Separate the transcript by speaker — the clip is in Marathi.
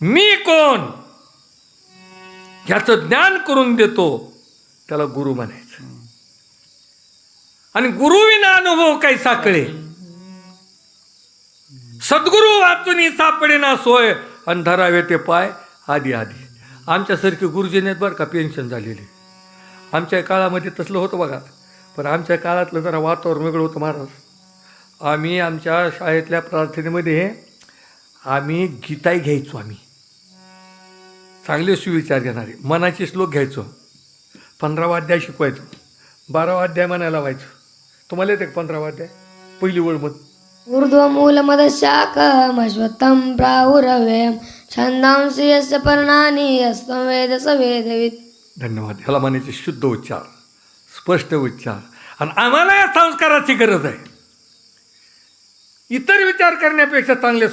Speaker 1: मी कोण ह्याचं ज्ञान करून देतो त्याला गुरु म्हणायचं. आणि गुरुविना अनुभव काही साकळे, सद्गुरु वाचून सापडे ना सोय, आणि धरावे ते पाय आधी आधी. आमच्यासारखे गुरुजन आहेत बरं का, पेन्शन झालेले. आमच्या काळामध्ये तसलं होतं बघा, पण आमच्या काळातलं जरा वातावरण वेगळं होतं महाराज. आम्ही आमच्या शाळेतल्या प्रार्थनेमध्ये आम्ही गीताही घ्यायचो. आम्ही चांगले सुविचार घेणारे मनाचे श्लोक घ्यायचो. 15वा अध्याय शिकवायचो, 12वा अध्याय म्हणायला लावायचो. तुम्हाला येते 15वा अध्याय पहिली ओळ मग
Speaker 2: ऊर्ध्वमूलमदशाकम् अश्वत्थं प्राहुरव्ययम् छन्दांसि यस्य पर्णानि यस्तं वेद स वेदवित्.
Speaker 1: धन्यवाद. ह्याला म्हणायचे शुद्ध उच्चार, स्पष्ट उच्चार. आणि आम्हाला या संस्काराची गरज आहे. इतर विचार करण्यापेक्षा चांगले